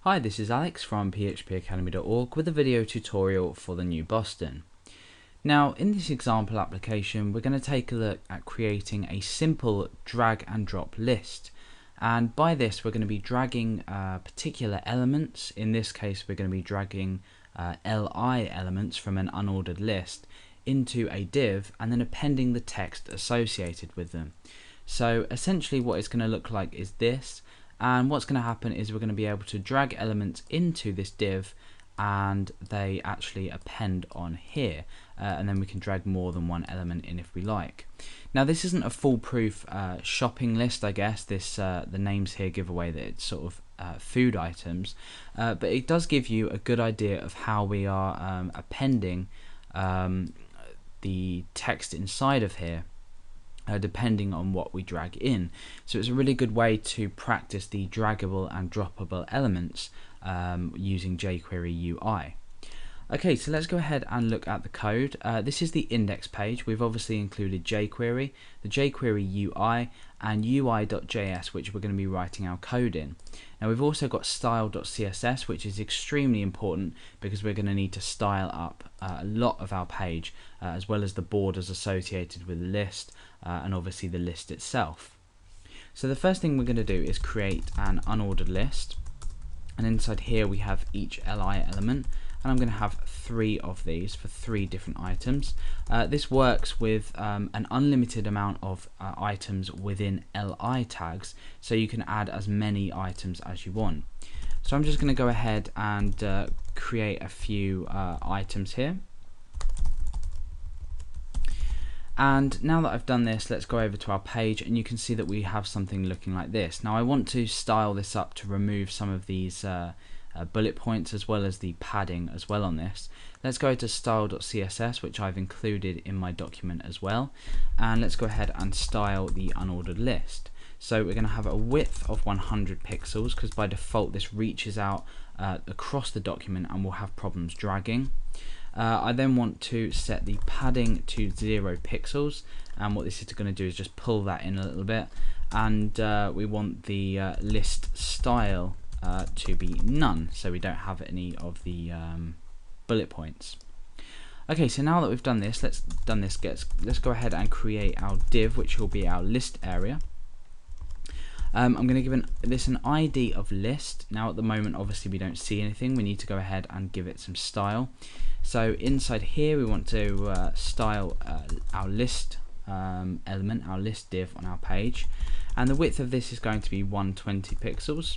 Hi, this is Alex from phpacademy.org with a video tutorial for the new Boston. Now, in this example application, we're going to take a look at creating a simple drag and drop list. And by this, we're going to be dragging particular elements. In this case, we're going to be dragging li elements from an unordered list into a div and then appending the text associated with them. So essentially what it's going to look like is this. And what's going to happen is we're going to be able to drag elements into this div and they actually append on here, and then we can drag more than one element in if we like. Now this isn't a foolproof shopping list, I guess. The names here give away that it's sort of food items, but it does give you a good idea of how we are appending the text inside of here. Depending on what we drag in. So it's a really good way to practice the draggable and droppable elements using jQuery UI. Okay, so let's go ahead and look at the code. This is the index page. We've obviously included jQuery, the jQuery UI, and UI.js, which we're going to be writing our code in. Now we've also got style.css, which is extremely important because we're going to need to style up a lot of our page, as well as the borders associated with the list, and obviously the list itself. So the first thing we're going to do is create an unordered list, and inside here we have each li element, and I'm going to have 3 of these for 3 different items. This works with an unlimited amount of items within li tags, so you can add as many items as you want. So I'm just going to go ahead and create a few items here. And now that I've done this, let's go over to our page, and you can see that we have something looking like this. Now I want to style this up to remove some of these bullet points as well as the padding as well on this. Let's go to style.css, which I've included in my document as well, and let's go ahead and style the unordered list. So we're going to have a width of 100 pixels because by default this reaches out across the document and will have problems dragging. I then want to set the padding to 0 pixels, and what this is going to do is just pull that in a little bit, and we want the list style to be none, so we don't have any of the bullet points. Okay, so now that we've done this, let's go ahead and create our div, which will be our list area. I'm going to give this an ID of list. Now at the moment obviously we don't see anything, we need to go ahead and give it some style. So inside here we want to style our list element, our list div on our page, and the width of this is going to be 120 pixels,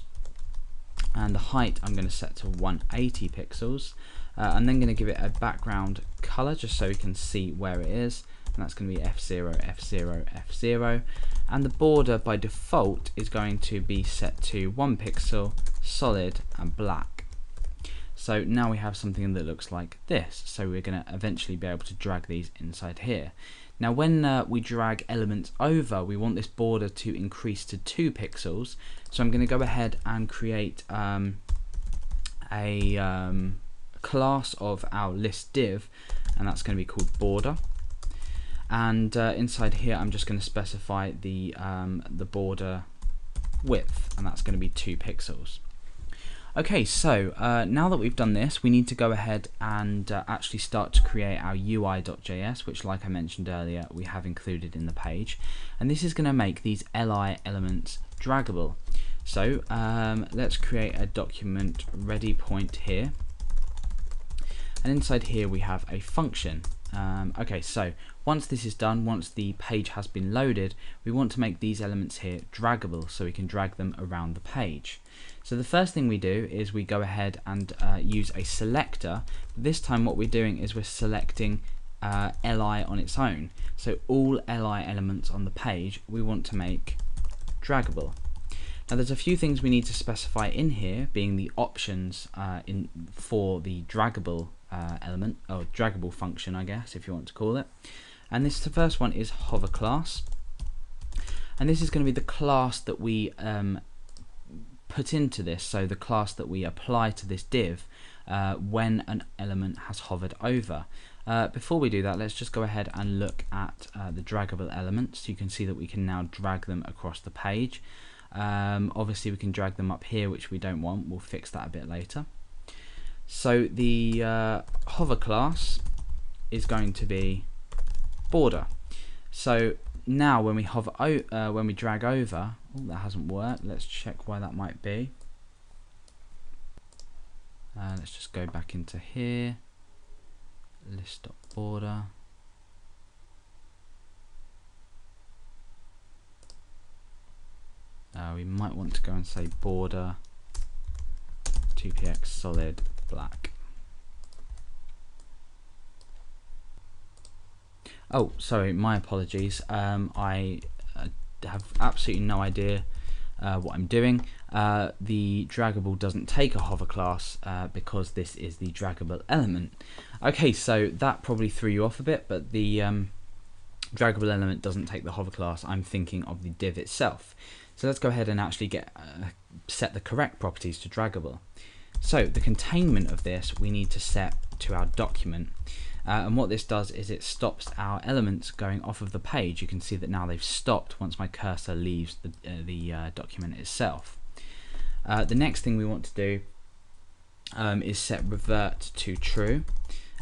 and the height I'm going to set to 180 pixels. I'm then going to give it a background color just so we can see where it is, and that's going to be F0, F0, F0, and the border by default is going to be set to 1 pixel, solid and black. So now we have something that looks like this, so we're going to eventually be able to drag these inside here. Now when we drag elements over, we want this border to increase to 2 pixels, so I'm going to go ahead and create a class of our list div, and that's going to be called border, and inside here I'm just going to specify the border width, and that's going to be 2 pixels. Okay, so now that we've done this, we need to go ahead and actually start to create our UI.js, which, like I mentioned earlier, we have included in the page, and this is going to make these li elements draggable. So let's create a document ready point here, and inside here we have a function. Okay, so once this is done, once the page has been loaded, we want to make these elements here draggable so we can drag them around the page. So the first thing we do is we go ahead and use a selector. This time what we're doing is we're selecting li on its own. So all li elements on the page we want to make draggable. Now there's a few things we need to specify in here, being the options for the draggable element, or draggable function I guess if you want to call it. And the first one is hover class, and this is going to be the class that we put into this, so the class that we apply to this div when an element has hovered over. Before we do that, let's just go ahead and look at the draggable elements. You can see that we can now drag them across the page. Obviously we can drag them up here, which we don't want. We'll fix that a bit later. So the hover class is going to be border. So now when we hover when we drag over, that hasn't worked. Let's check why that might be. Let's just go back into here, list.border. We might want to go and say border 2px solid black. Oh, sorry, my apologies. I have absolutely no idea what I'm doing. The draggable doesn't take a hover class because this is the draggable element. Okay, so that probably threw you off a bit, but the draggable element doesn't take the hover class. I'm thinking of the div itself. So let's go ahead and actually set the correct properties to draggable. So the containment of this we need to set to our document. And what this does is it stops our elements going off of the page. You can see that now they've stopped once my cursor leaves the document itself. The next thing we want to do is set revert to true.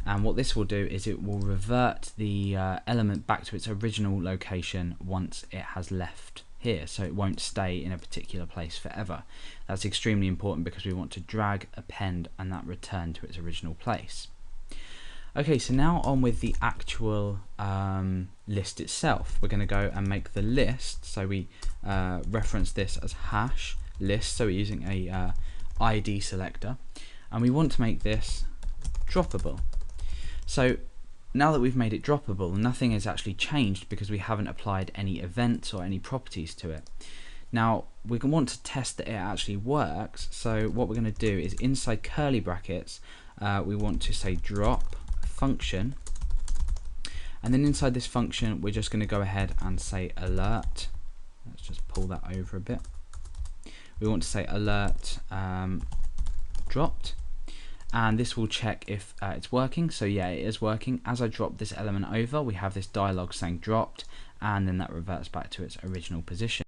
And what this will do is it will revert the element back to its original location once it has left here, so it won't stay in a particular place forever. That's extremely important because we want to drag, append, and that return to its original place. Okay, so now on with the actual list itself. We're going to go and make the list. So we reference this as hash list, so we're using a ID selector, and we want to make this droppable. So now that we've made it droppable, nothing has actually changed because we haven't applied any events or any properties to it. Now we want to test that it actually works, so what we're going to do is inside curly brackets we want to say drop function, and then inside this function we're just going to go ahead and say alert. Let's just pull that over a bit. We want to say alert dropped, and this will check if it's working. So yeah, it is working. As I drop this element over, we have this dialog saying dropped, and then that reverts back to its original position.